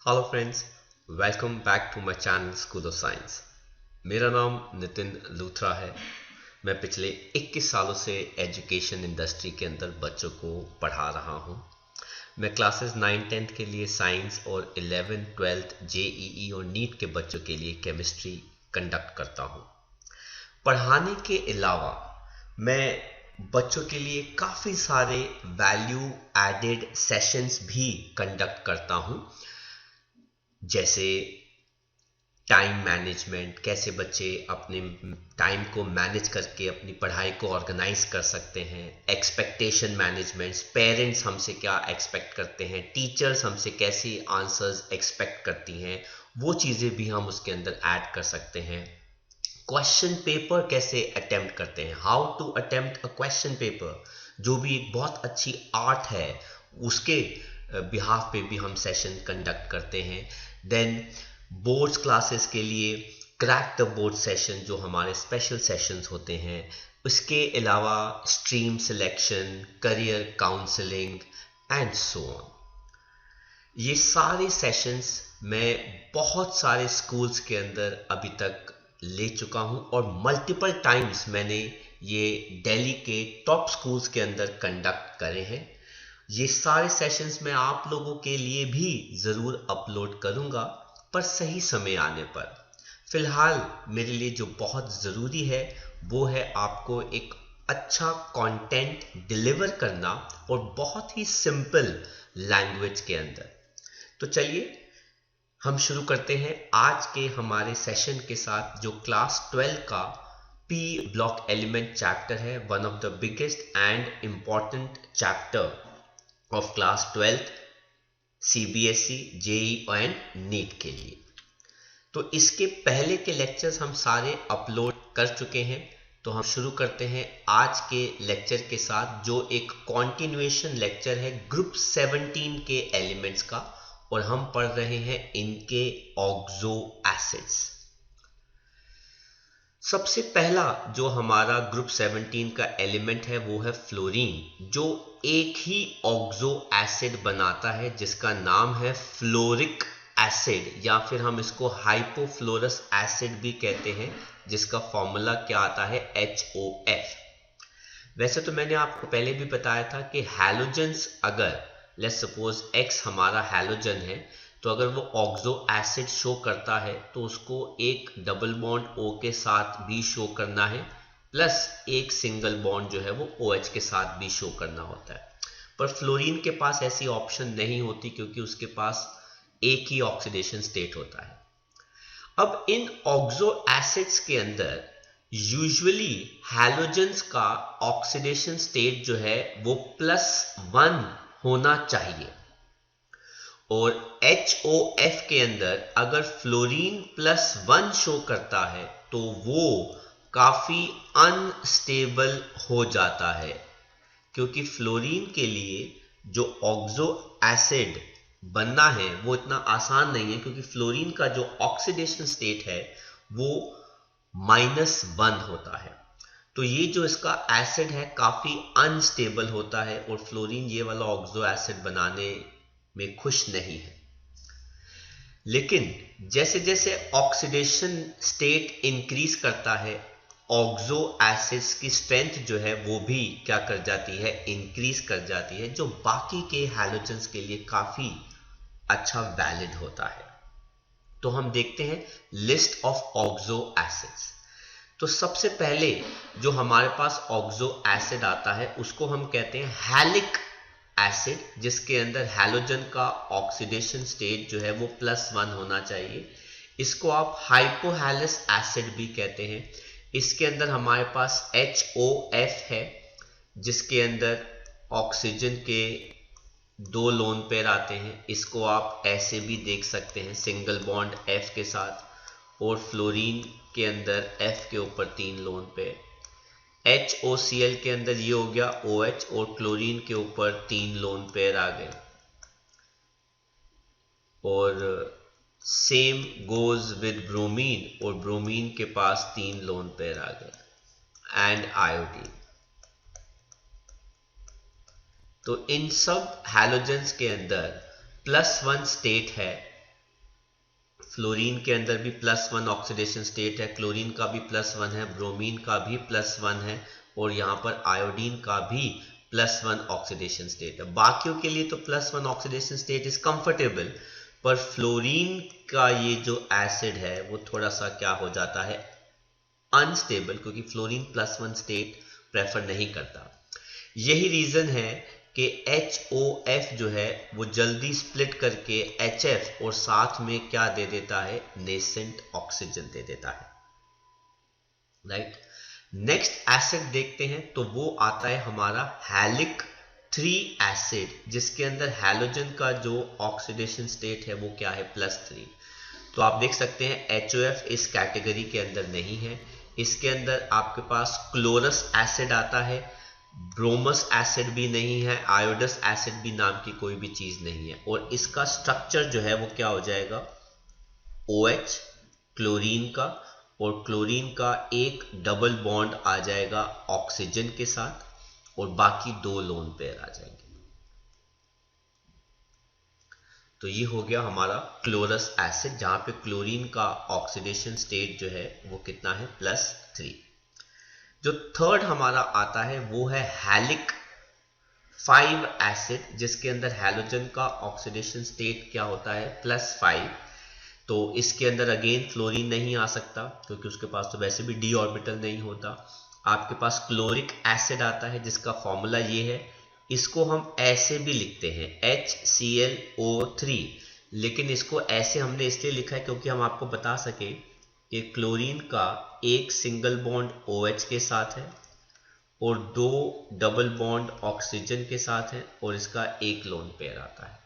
Hello friends, welcome back to my channel school of science. मेरा नाम नितिन लूथरा है। मैं पिछले 21 सालों से एजुकेशन इंडस्ट्री के अंदर बच्चों को पढ़ा रहा हूँ। मैं क्लासेस 9 10th के लिए साइंस और 11 12th जेईई और नीट के बच्चों के लिए केमिस्ट्री कंडक्ट करता हूँ। पढ़ाने के अलावा मैं बच्चों के लिए काफ़ी सारे वैल्यू एडेड सेशंस भी कंडक्ट करता हूँ, जैसे टाइम मैनेजमेंट, कैसे बच्चे अपने टाइम को मैनेज करके अपनी पढ़ाई को ऑर्गेनाइज कर सकते हैं, एक्सपेक्टेशन मैनेजमेंट्स, पेरेंट्स हमसे क्या एक्सपेक्ट करते हैं, टीचर्स हमसे कैसे आंसर्स एक्सपेक्ट करती हैं, वो चीज़ें भी हम उसके अंदर ऐड कर सकते हैं। क्वेश्चन पेपर कैसे अटेम्प्ट करते हैं, how to attempt a question paper, जो भी एक बहुत अच्छी आर्ट है, उसके बिहाफ पे भी हम सेशन कंडक्ट करते हैं। देन बोर्ड्स क्लासेस के लिए क्रैक द बोर्ड सेशन, जो हमारे स्पेशल सेशंस होते हैं। उसके अलावा stream selection, career counselling and so on. ये सारे सेशंस मैं बहुत सारे स्कूल्स के अंदर अभी तक ले चुका हूं और मल्टीपल टाइम्स मैंने ये दिल्ली के टॉप स्कूल्स के अंदर कंडक्ट करे हैं। ये सारे सेशंस मैं आप लोगों के लिए भी ज़रूर अपलोड करूंगा, पर सही समय आने पर। फिलहाल मेरे लिए जो बहुत ज़रूरी है वो है आपको एक अच्छा कंटेंट डिलीवर करना, और बहुत ही सिंपल लैंग्वेज के अंदर। तो चलिए हम शुरू करते हैं आज के हमारे सेशन के साथ, जो क्लास 12 का पी ब्लॉक एलिमेंट चैप्टर है, one of the biggest and important chapter of class 12 CBSE JEE and NEET के लिए। तो इसके पहले के लेक्चर्स हम सारे अपलोड कर चुके हैं। तो हम शुरू करते हैं आज के लेक्चर के साथ, जो एक कॉन्टिन्यूएशन लेक्चर है ग्रुप 17 के एलिमेंट्स का, और हम पढ़ रहे हैं इनके ऑक्सो एसिड्स। सबसे पहला जो हमारा ग्रुप 17 का एलिमेंट है वो है फ्लोरीन, जो एक ही ऑक्सो एसिड बनाता है जिसका नाम है फ्लोरिक एसिड, या फिर हम इसको हाइपोफ्लोरस एसिड भी कहते हैं, जिसका फॉर्मूला क्या आता है HOF। वैसे तो मैंने आपको पहले भी बताया था कि हैलोजेंस, अगर लेट्स सपोज X हमारा हैलोजन है, तो अगर वो ऑक्सो एसिड शो करता है तो उसको एक डबल बॉन्ड O के साथ भी शो करना है, प्लस एक सिंगल बॉन्ड जो है वो OH के साथ भी शो करना होता है। पर फ्लोरीन के पास ऐसी ऑप्शन नहीं होती, क्योंकि उसके पास एक ही ऑक्सीडेशन स्टेट होता है। अब इन ऑक्सो एसिड्स के अंदर यूजुअली हैलोजेंस का ऑक्सीडेशन स्टेट जो है वो +1 होना चाहिए, और HOF के अंदर अगर फ्लोरीन +1 शो करता है तो वो काफी अनस्टेबल हो जाता है, क्योंकि फ्लोरीन के लिए जो ऑक्सो एसिड बनना है वो इतना आसान नहीं है, क्योंकि फ्लोरीन का जो ऑक्सीडेशन स्टेट है वो -1 होता है। तो ये जो इसका एसिड है काफी अनस्टेबल होता है, और फ्लोरीन ये वाला ऑक्सो एसिड बनाने में खुश नहीं है। लेकिन जैसे जैसे ऑक्सीडेशन स्टेट इंक्रीज करता है, ऑक्सो एसिड्स की स्ट्रेंथ जो है वो भी क्या कर जाती है, इंक्रीज कर जाती है, जो बाकी के हैलोजेंस के लिए काफी अच्छा वैलिड होता है। तो हम देखते हैं लिस्ट ऑफ ऑक्सो एसिड्स। तो सबसे पहले जो हमारे पास ऑक्सो एसिड आता है उसको हम कहते हैं हैलिक एसिड, जिसके अंदर हैलोजन का ऑक्सीडेशन स्टेट जो है वो +1 होना चाहिए। इसको आप हाइपोहैलस एसिड भी कहते हैं। इसके अंदर हमारे पास HOF है, जिसके अंदर ऑक्सीजन के 2 लोन पेयर आते हैं। इसको आप ऐसे भी देख सकते हैं, सिंगल बॉन्ड F के साथ, और फ्लोरीन के अंदर F के ऊपर 3 लोन पेयर। HOCl के अंदर ये हो गया OH, और क्लोरीन के ऊपर 3 लोन पेयर आ गए, और सेम गोज विद ब्रोमीन, और ब्रोमीन के पास 3 लोन पेयर आ गए, एंड आयोडीन। तो इन सब हैलोजेंस के अंदर +1 स्टेट है, फ्लोरीन के अंदर भी +1 ऑक्सीडेशन स्टेट है, क्लोरीन का भी +1 है, ब्रोमीन का भी +1 है और यहाँ पर आयोडीन का भी +1 ऑक्सीडेशन स्टेट है। बाकियों के लिए तो +1 ऑक्सीडेशन स्टेट इज कंफर्टेबल, पर फ्लोरीन का ये जो एसिड है वो थोड़ा सा क्या हो जाता है, अनस्टेबल, क्योंकि फ्लोरीन +1 स्टेट प्रेफर नहीं करता। यही रीजन है कि HOF जो है वो जल्दी स्प्लिट करके HF और साथ में क्या दे देता है, नेसेंट ऑक्सीजन दे देता है, राइट। नेक्स्ट एसिड देखते हैं तो वो आता है हमारा हैलिक 3 एसिड, जिसके अंदर हैलोजन का जो ऑक्सीडेशन स्टेट है वो क्या है, +3। तो आप देख सकते हैं HOF इस कैटेगरी के अंदर नहीं है। इसके अंदर आपके पास क्लोरस एसिड आता है, ब्रोमस एसिड भी नहीं है, आयोडस एसिड भी नाम की कोई भी चीज नहीं है। और इसका स्ट्रक्चर जो है वो क्या हो जाएगा, OH क्लोरीन का, और क्लोरीन का एक डबल बॉन्ड आ जाएगा ऑक्सीजन के साथ और बाकी 2 लोन पेयर आ जाएंगे। तो ये हो गया हमारा क्लोरस एसिड, जहां पे क्लोरीन का ऑक्सीडेशन स्टेट जो है वो कितना है, +3। जो थर्ड हमारा आता है वो है हैलिक 5 एसिड, जिसके अंदर हैलोजन का ऑक्सीडेशन स्टेट क्या होता है, +5। तो इसके अंदर अगेन फ्लोरीन नहीं आ सकता क्योंकि उसके पास तो वैसे भी d ऑर्बिटल नहीं होता। आपके पास क्लोरिक एसिड आता है जिसका फॉर्मूला ये है, इसको हम ऐसे भी लिखते हैं HClO3, लेकिन इसको ऐसे हमने इसलिए लिखा है क्योंकि हम आपको बता सके कि क्लोरीन का एक सिंगल बॉन्ड OH के साथ है और 2 डबल बॉन्ड ऑक्सीजन के साथ है और इसका एक लोन पेयर आता है।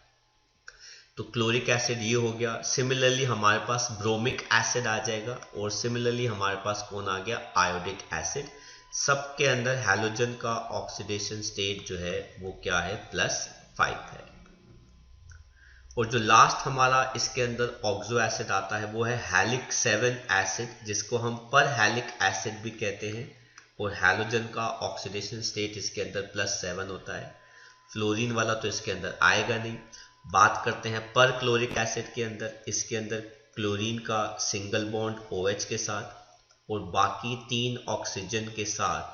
तो क्लोरिक एसिड ये हो गया। सिमिलरली हमारे पास ब्रोमिक एसिड आ जाएगा और सिमिलरली हमारे पास कौन आ गया, आयोडिक एसिड। सबके अंदर हैलोजन का ऑक्सीडेशन स्टेट जो है वो क्या है, +5 है। और जो लास्ट हमारा इसके अंदर ऑक्सो एसिड आता है वो है हैलिक 7 एसिड, जिसको हम पर हैलिक एसिड भी कहते हैं और हैलोजन का ऑक्सीडेशन स्टेट इसके अंदर +7 होता है। फ्लोरीन वाला तो इसके अंदर आएगा नहीं। बात करते हैं पर क्लोरिक एसिड के अंदर, इसके अंदर क्लोरीन का सिंगल बॉन्ड OH के साथ और बाकी 3 ऑक्सीजन के साथ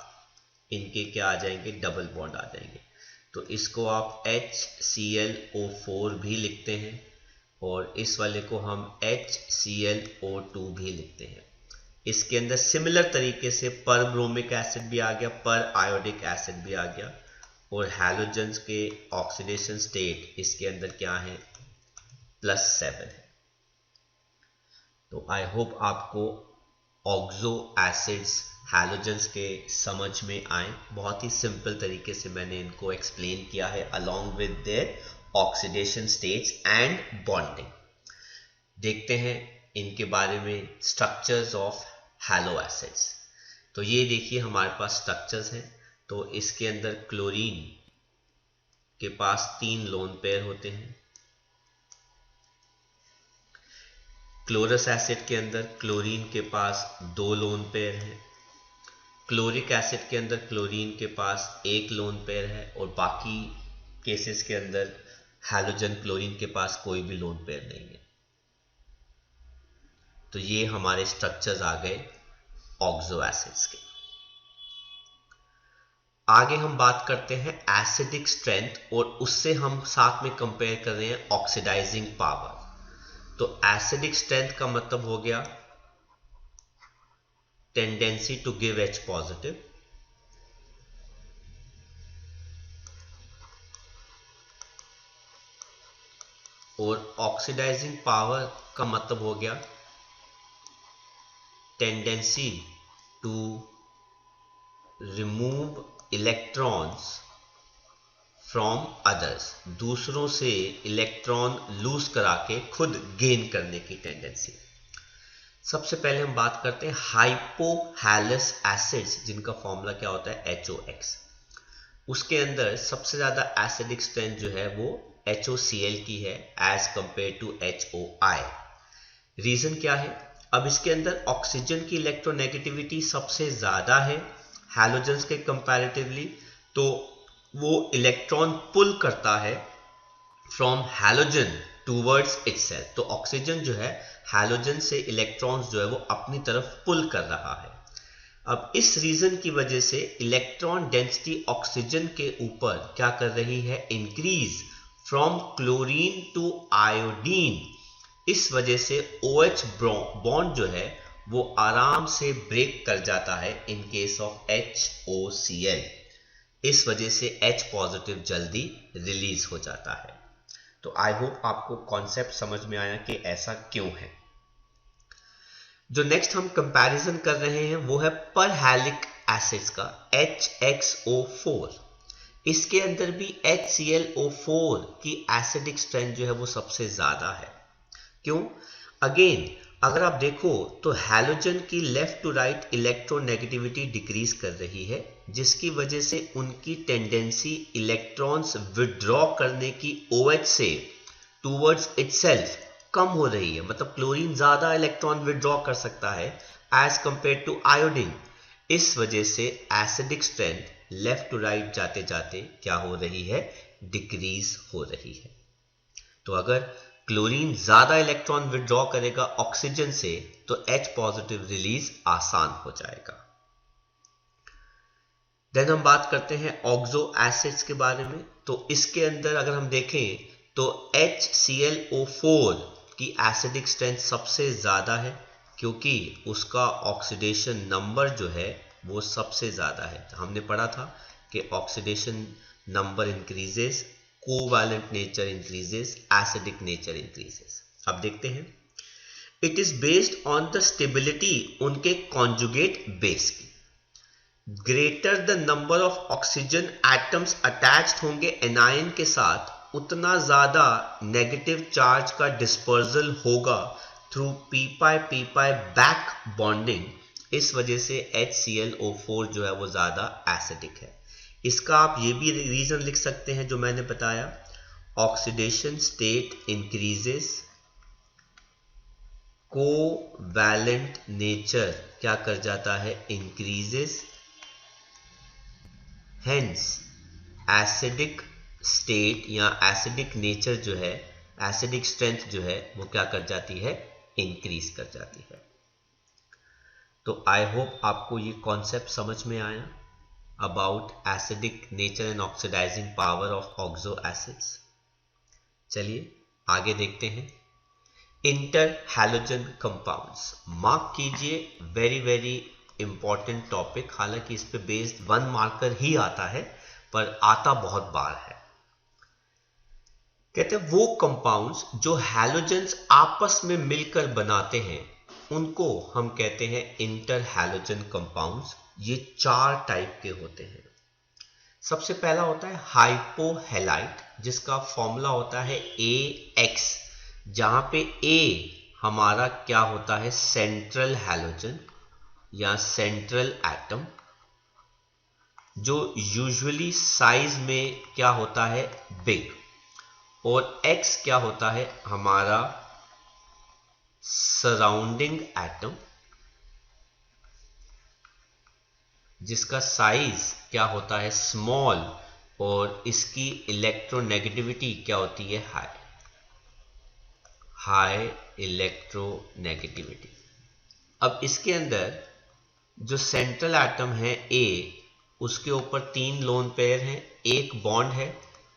इनके क्या आ जाएंगे, डबल बॉन्ड आ जाएंगे। तो इसको आप HClO4 भी लिखते हैं और इस वाले को हम HClO2 भी लिखते हैं। इसके अंदर सिमिलर तरीके से पर ब्रोमिक एसिड भी आ गया, पर आयोडिक एसिड भी आ गया और हैलोजन्स के ऑक्सीडेशन स्टेट इसके अंदर क्या है, +7 है। तो आई होप आपको ऑक्सो एसिड्स हैलोजन्स के समझ में आए। बहुत ही सिंपल तरीके से मैंने इनको एक्सप्लेन किया है along with their oxidation states and bonding. देखते हैं इनके बारे में स्ट्रक्चर्स ऑफ हैलो एसिड्स। तो ये देखिए हमारे पास स्ट्रक्चर्स हैं। तो इसके अंदर क्लोरीन के पास 3 लोन पेयर होते हैं। क्लोरस एसिड के अंदर क्लोरीन के पास 2 लोन पेयर हैं। क्लोरिक एसिड के अंदर क्लोरीन के पास 1 लोन पेयर है और बाकी केसेस के अंदर हैलोजन क्लोरीन के पास कोई भी लोन पेयर नहीं है। तो ये हमारे स्ट्रक्चर्स आ गए ऑक्सो एसिड्स के। आगे हम बात करते हैं एसिडिक स्ट्रेंथ और उससे हम साथ में कंपेयर कर रहे हैं ऑक्सीडाइजिंग पावर। तो एसिडिक स्ट्रेंथ का मतलब हो गया tendency to give H positive, और ऑक्सीडाइजिंग पावर का मतलब हो गया tendency to remove electrons from others, दूसरों से इलेक्ट्रॉन लूज करा के खुद गेन करने की टेंडेंसी। सबसे पहले हम बात करते हैं हाइपोहैलस एसिड्स, जिनका फॉर्मूला क्या होता है, HOX। उसके अंदर सबसे ज्यादा एसिडिक स्ट्रेंथ जो है वो HOCl की है as compare to HOI। Reason क्या है, अब इसके अंदर ऑक्सीजन की इलेक्ट्रोनेगेटिविटी सबसे ज्यादा है हैलोजन्स के कंपैरेटिवली, तो वो इलेक्ट्रॉन पुल करता है फ्रॉम हैलोजन टूवर्ड्स इटसेल्फ। तो ऑक्सीजन जो है हैलोजन से इलेक्ट्रॉन्स जो है वो अपनी तरफ पुल कर रहा है। अब इस रीजन की वजह से इलेक्ट्रॉन डेंसिटी ऑक्सीजन के ऊपर क्या कर रही है, increase from chlorine to iodine. इस वजह से OH बॉन्ड जो है वो आराम से ब्रेक कर जाता है इन केस ऑफ HOCl। इस वजह से H पॉजिटिव जल्दी रिलीज हो जाता है। तो आई होप आपको कॉन्सेप्ट समझ में आया कि ऐसा क्यों है। जो नेक्स्ट हम कंपैरिजन कर रहे हैं वो है परहैलिक एसिड्स का HXO4। इसके अंदर भी HClO4 की एसिडिक स्ट्रेंथ जो है वो सबसे ज्यादा है। क्यों? अगेन अगर आप देखो तो हैलोजन की left to right electronegativity decrease कर रही है, जिसकी वजह से उनकी टेंडेंसी इलेक्ट्रॉन्स विड्रॉ करने की OH से टूवर्ड्स इटसेल्फ कम हो रही है। मतलब क्लोरीन ज्यादा इलेक्ट्रॉन विड्रॉ कर सकता है एज कंपेयर टू आयोडीन। इस वजह से acidic strength left to right जाते जाते क्या हो रही है, डिक्रीज हो रही है। तो अगर क्लोरीन ज्यादा इलेक्ट्रॉन विड्रॉ करेगा ऑक्सीजन से तो H पॉजिटिव रिलीज आसान हो जाएगा। देन हम बात करते हैं ऑक्सो एसिड्स के बारे में। तो इसके अंदर अगर हम देखें तो HClO4 की एसिडिक स्ट्रेंथ सबसे ज्यादा है, क्योंकि उसका ऑक्सीडेशन नंबर जो है वो सबसे ज्यादा है। हमने पढ़ा था कि oxidation number increases, covalent nature increases, acidic nature increases. अब देखते हैं, it is based on the stability उनके कॉन्जुगेट बेस की। Greater the number of oxygen atoms attached होंगे एनायन के साथ, उतना ज्यादा नेगेटिव चार्ज का डिस्पर्सल होगा थ्रू p बैक बॉन्डिंग। इस वजह से HClO4 जो है वो ज्यादा एसिडिक है। इसका आप ये भी रीजन लिख सकते हैं जो मैंने बताया, oxidation state increases, covalent nature क्या कर जाता है, इंक्रीजेस, हेंस एसिडिक स्टेट या एसिडिक नेचर जो है, एसिडिक स्ट्रेंथ जो है वो क्या कर जाती है, इंक्रीज कर जाती है। तो आई होप आपको ये कॉन्सेप्ट समझ में आया about acidic nature and oxidizing power of oxo acids. चलिए आगे देखते हैं, इंटर हैलोजन कंपाउंड्स। मार्क कीजिए, वेरी वेरी इंपॉर्टेंट टॉपिक। हालांकि इस पे बेस्ड 1 मार्कर ही आता है पर आता बहुत बार है। कहते हैं वो कंपाउंड्स जो हैलोजेंस आपस में मिलकर बनाते हैं उनको हम कहते हैं इंटर हैलोजन कंपाउंड्स। ये 4 टाइप के होते हैं। सबसे पहला होता है हाइपोहेलाइट, जिसका फॉर्मूला होता है AX, जहां पे A हमारा क्या होता है, सेंट्रल हैलोजन या सेंट्रल एटम, जो यूजुअली साइज में क्या होता है, बिग। और X क्या होता है, हमारा सराउंडिंग एटम, जिसका साइज क्या होता है, स्मॉल, और इसकी इलेक्ट्रोनेगेटिविटी क्या होती है, हाई इलेक्ट्रोनेगेटिविटी। अब इसके अंदर जो सेंट्रल एटम है A, उसके ऊपर 3 लोन पेयर हैं, 1 बॉन्ड है।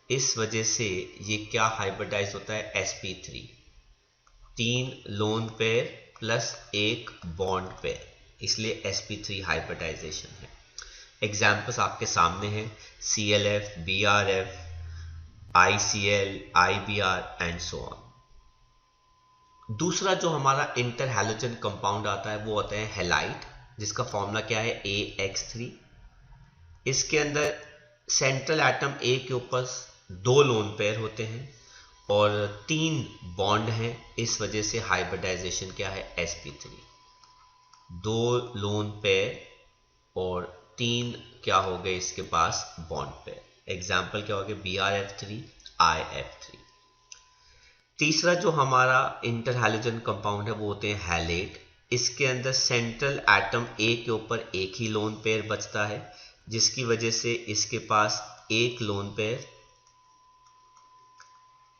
इस वजह से ये क्या हाइब्रिडाइज होता है, sp3, 3 lone pair plus 1 bond pair, इसलिए sp3 हाइब्रिडाइजेशन है। एग्जाम्पल्स आपके सामने हैं, ClF, BrF, ICl, IBr and so on. दूसरा जो हमारा इंटर हैलोजन कंपाउंड आता है वो होता है हैलाइड, जिसका फॉर्मूला क्या है, AX3। इसके अंदर सेंट्रल एटम A के ऊपर 2 लोन पेयर होते हैं और 3 बॉन्ड हैं। इस वजह से हाइब्रिडाइजेशन क्या है, sp3, 2 लोन पेयर और 3 क्या हो गए इसके पास, बॉन्ड पेयर। एग्जाम्पल क्या हो गया, BrF3, IF3। तीसरा जो हमारा इंटर हैलोजन कंपाउंड है वो होते हैं हैलेट। इसके अंदर सेंट्रल एटम A के ऊपर 1 ही लोन पेयर बचता है, जिसकी वजह से इसके पास 1 lone pair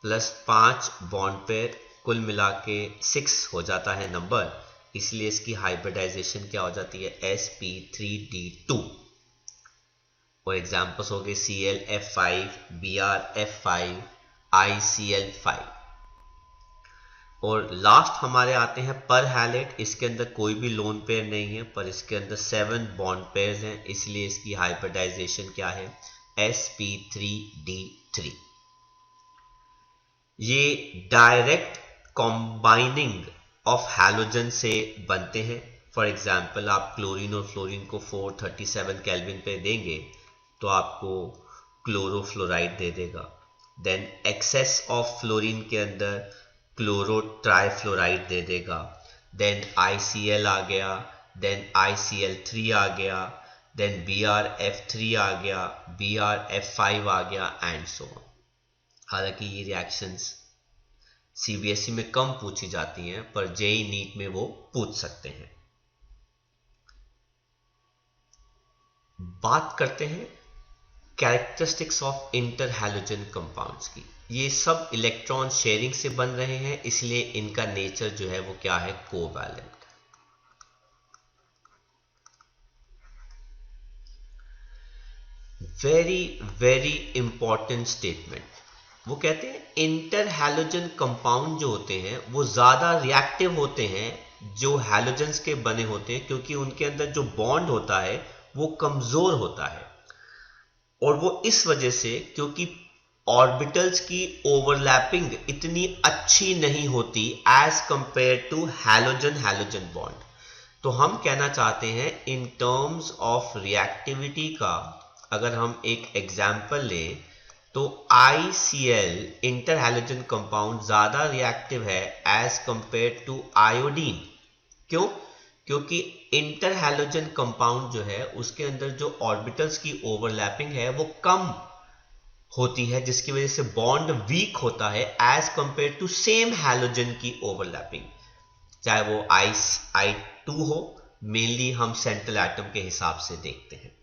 plus 5 bond pair, कुल मिला के 6 हो जाता है नंबर, इसलिए इसकी हाइब्रिडाइजेशन क्या हो जाती है, sp3d2। और एग्जाम्पल्स हो गए ClF5, BrF5, ICl5। और लास्ट हमारे आते हैं पर हैलेट। इसके अंदर कोई भी लोन पेयर नहीं है, पर इसके अंदर 7 बॉन्ड पेयर्स हैं, इसलिए इसकी हाइब्रिडाइजेशन क्या है, sp3d3। ये डायरेक्ट कॉम्बाइनिंग ऑफ हैलोजन से बनते हैं। फॉर एग्जाम्पल आप क्लोरीन और फ्लोरीन को 437 केल्विन पे देंगे तो आपको क्लोरोफ्लोराइड दे देगा। देन एक्सेस ऑफ फ्लोरीन के अंदर क्लोरो ट्राइफ्लोराइड दे देगा। देन ICl आ गया, देन ICl3 आ गया, देन BrF3 आ गया, BrF5 आ गया एंड सो ऑन। हालांकि ये रिएक्शंस CBSE में कम पूछी जाती हैं, पर JEE नीट में वो पूछ सकते हैं। बात करते हैं characteristics of inter halogen compounds की। ये सब इलेक्ट्रॉन शेयरिंग से बन रहे हैं, इसलिए इनका नेचर जो है वो क्या है, covalent. Very very important statement. वो कहते हैं इंटर हैलोजन कंपाउंड जो होते हैं वो ज्यादा रिएक्टिव होते हैं जो हैलोजन्स के बने होते हैं, क्योंकि उनके अंदर जो बॉन्ड होता है वो कमजोर होता है। और वो इस वजह से क्योंकि ऑर्बिटल्स की ओवरलैपिंग इतनी अच्छी नहीं होती as compare to halogen halogen bond. तो हम कहना चाहते हैं इन टर्म्स ऑफ रिएक्टिविटी का, अगर हम एक एग्जाम्पल लें तो ICl इंटर हैलोजन कंपाउंड ज्यादा रिएक्टिव है एज कंपेयर टू आयोडीन। क्यों? क्योंकि इंटर हैलोजन कंपाउंड जो है उसके अंदर जो ऑर्बिटल्स की ओवरलैपिंग है वो कम होती है, जिसकी वजह से बॉन्ड वीक होता है as compare to same halogen की ओवरलैपिंग, चाहे वो I2 हो। मेनली हम सेंट्रल एटम के हिसाब से देखते हैं।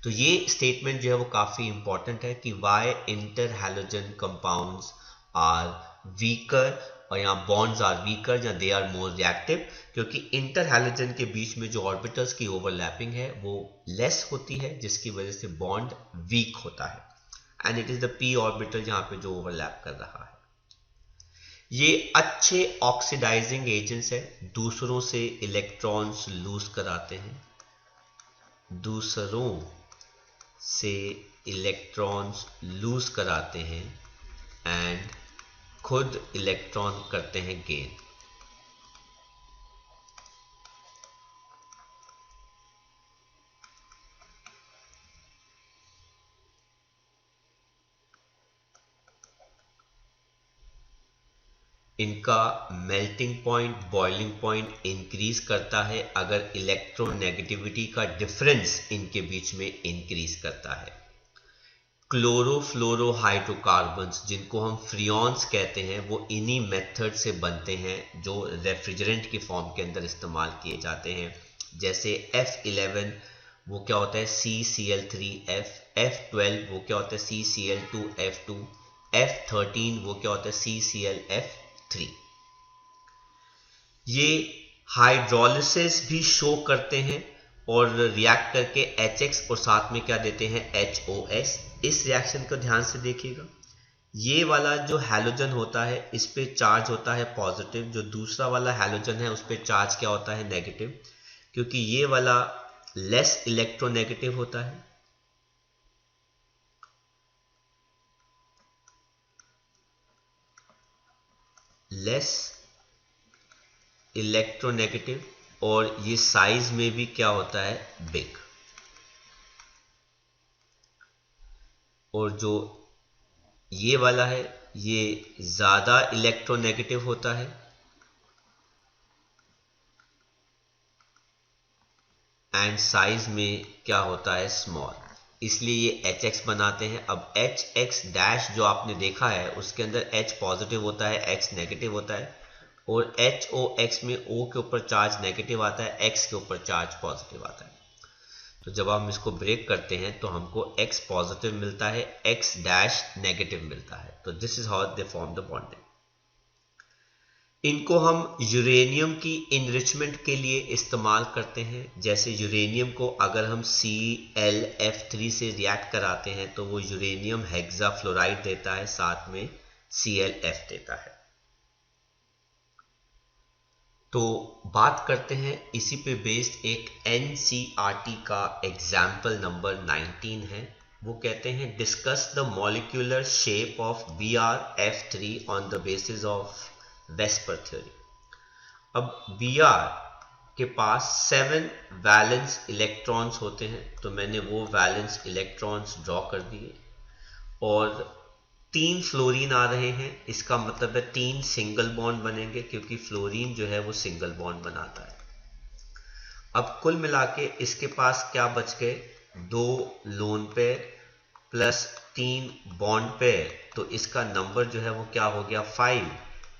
तो ये स्टेटमेंट जो है वो काफी इंपॉर्टेंट है कि why inter halogen compounds are weaker, और यहाँ बॉन्ड्स आर वीकर या दे आर मोर रिएक्टिव, क्योंकि इंटर हैलोजन के बीच में जो ऑर्बिटल्स की ओवरलैपिंग है वो लेस होती है, जिसकी वजह से बॉन्ड वीक होता है। And it is the p orbital जहां पे जो ओवरलैप कर रहा है। ये अच्छे ऑक्सीडाइजिंग एजेंट्स है, दूसरों से इलेक्ट्रॉन्स लूज कराते हैं, दूसरों से इलेक्ट्रॉन्स लूज कराते हैं एंड खुद इलेक्ट्रॉन करते हैं गेन। इनका melting point, boiling point increase करता है अगर इलेक्ट्रोनेगेटिविटी का डिफरेंस इनके बीच में इंक्रीज करता है। क्लोरोफ्लोरोहाइड्रोकार्बन्स जिनको हम फ्रियॉन्स कहते हैं वो इन्हीं मेथड से बनते हैं जो रेफ्रिजरेंट की फॉर्म के अंदर इस्तेमाल किए जाते हैं। जैसे F11 वो क्या होता है, CCl3F, F12 वो क्या होता है, CCl2F2, F13 वो क्या होता है, CClF3। ये हाइड्रोलिसिस भी शो करते हैं और रिएक्ट करके HX और साथ में क्या देते हैं, HOS। इस रिएक्शन को ध्यान से देखिएगा। ये वाला जो हैलोजन होता है इस पे चार्ज होता है पॉजिटिव, जो दूसरा वाला हैलोजन है उस पे चार्ज क्या होता है, नेगेटिव, क्योंकि ये वाला लेस इलेक्ट्रोनेगेटिव होता है। लेस इलेक्ट्रोनेगेटिव, और ये साइज में भी क्या होता है, बिग। और जो ये वाला है ये ज्यादा इलेक्ट्रोनेगेटिव होता है एंड साइज में क्या होता है, स्मॉल, इसलिए ये HX बनाते हैं। अब HX डैश जो आपने देखा है उसके अंदर H पॉजिटिव होता है, X नेगेटिव होता है, और HOX में O के ऊपर चार्ज नेगेटिव आता है, X के ऊपर चार्ज पॉजिटिव आता है। तो जब हम इसको ब्रेक करते हैं तो हमको x पॉजिटिव मिलता है, x डैश नेगेटिव मिलता है। तो this is how they form the bonding. इनको हम यूरेनियम की इनरिचमेंट के लिए इस्तेमाल करते हैं। जैसे यूरेनियम को अगर हम ClF3 से रिएक्ट कराते हैं तो वो यूरेनियम हेक्साफ्लोराइड देता है, साथ में ClF देता है। तो बात करते हैं इसी पे बेस्ड एक NCERT का एग्जाम्पल नंबर 19 है। वो कहते हैं discuss the molecular shape of BrF3 on the basis of VSEPR theory. अब Br के पास 7 वैलेंस इलेक्ट्रॉन्स होते हैं, तो मैंने वो वैलेंस इलेक्ट्रॉन्स ड्रॉ कर दिए और 3 फ्लोरीन आ रहे हैं। इसका मतलब है 3 सिंगल बॉन्ड बनेंगे, क्योंकि फ्लोरीन जो है वो सिंगल बॉन्ड बनाता है। अब कुल मिला के इसके पास क्या बच गए, 2 lone pair plus 3 bond pair, तो इसका नंबर जो है वो क्या हो गया, 5।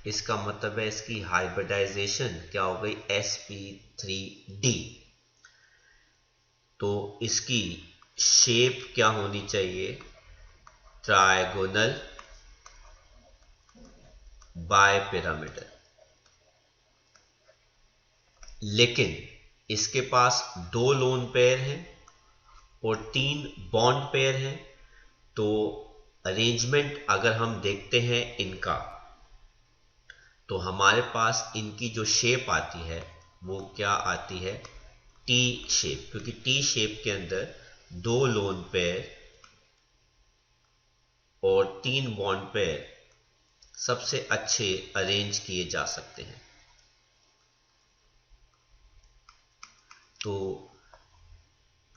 इसका मतलब है इसकी हाइब्रिडाइजेशन क्या हो गई, sp3d। तो इसकी शेप क्या होनी चाहिए, ट्रायगोनल बायपिरामिडल। लेकिन इसके पास 2 लोन पेयर हैं और 3 बॉन्ड पेयर हैं। तो अरेंजमेंट अगर हम देखते हैं इनका, तो हमारे पास इनकी जो शेप आती है वो क्या आती है, टी शेप, क्योंकि टी शेप के अंदर 2 लोन पेयर और 3 बॉन्ड पेयर सबसे अच्छे अरेंज किए जा सकते हैं। तो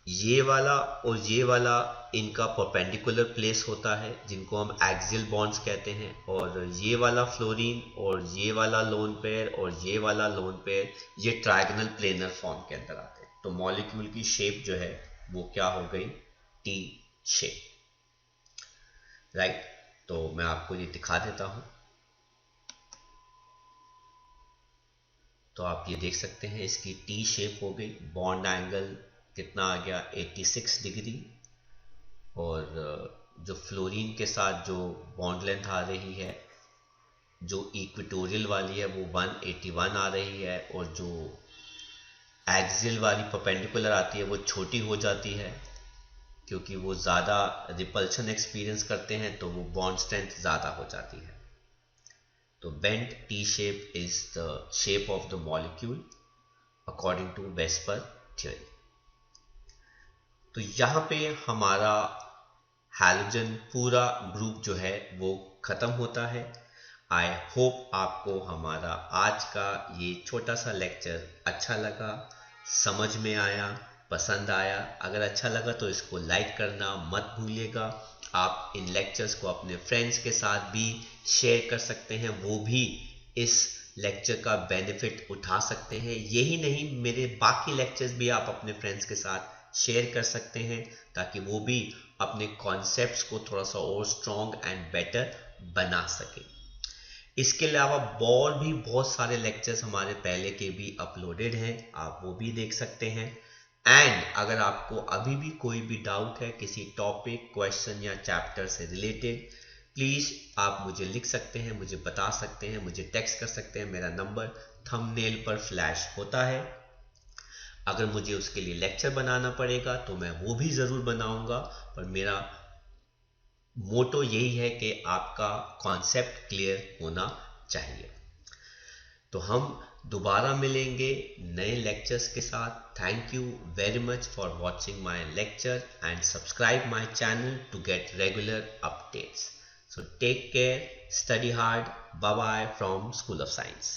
ये वाला और ये वाला इनका परपेंडिकुलर प्लेस होता है, जिनको हम एक्सियल बॉन्ड्स कहते हैं। और ये वाला फ्लोरीन और ये वाला लोन पेयर और ये वाला लोन पेयर ये ट्रायगोनल प्लेनर फॉर्म के अंदर आते हैं। तो मॉलिक्यूल की शेप जो है वो क्या हो गई, टी शेप, राइट। तो मैं आपको ये दिखा देता हूं। तो आप ये देख सकते हैं इसकी टी शेप हो गई। बॉन्ड एंगल कितना आ गया, 86 डिग्री। और जो फ्लोरीन के साथ जो बॉन्ड लेंथ आ रही है, जो इक्वेटोरियल वाली है, वो 181 आ रही है। और जो एक्सियल वाली परपेंडिकुलर आती है वो छोटी हो जाती है, क्योंकि वो ज़्यादा रिपल्शन एक्सपीरियंस करते हैं, तो वो बॉन्ड स्ट्रेंथ ज़्यादा हो जाती है। तो bent T shape is the shape of the molecule according to VSEPR theory. तो यहाँ पे हमारा हैलोजन पूरा ग्रुप जो है वो खत्म होता है। आई होप आपको हमारा आज का ये छोटा सा लेक्चर अच्छा लगा, समझ में आया, पसंद आया। अगर अच्छा लगा तो इसको लाइक करना मत भूलिएगा। आप इन लेक्चर्स को अपने फ्रेंड्स के साथ भी शेयर कर सकते हैं, वो भी इस लेक्चर का बेनिफिट उठा सकते हैं। यही नहीं, मेरे बाकी लेक्चर्स भी आप अपने फ्रेंड्स के साथ शेयर कर सकते हैं, ताकि वो भी अपने कॉन्सेप्ट्स को थोड़ा सा और स्ट्रॉन्ग एंड बेटर बना सके। इसके अलावा और भी बहुत सारे लेक्चर्स हमारे पहले के भी अपलोडेड हैं, आप वो भी देख सकते हैं। एंड अगर आपको अभी भी कोई भी डाउट है किसी टॉपिक, क्वेश्चन या चैप्टर से रिलेटेड, प्लीज़ आप मुझे लिख सकते हैं, मुझे बता सकते हैं, मुझे टेक्स्ट कर सकते हैं। मेरा नंबर थंबनेल पर फ्लैश होता है। अगर मुझे उसके लिए लेक्चर बनाना पड़ेगा तो मैं वो भी ज़रूर बनाऊंगा, पर मेरा मोटो यही है कि आपका कॉन्सेप्ट क्लियर होना चाहिए। तो हम दोबारा मिलेंगे नए लेक्चर्स के साथ। Thank you very much for watching my lecture and subscribe my channel to get regular updates. So take care, study hard, bye bye from School of Science.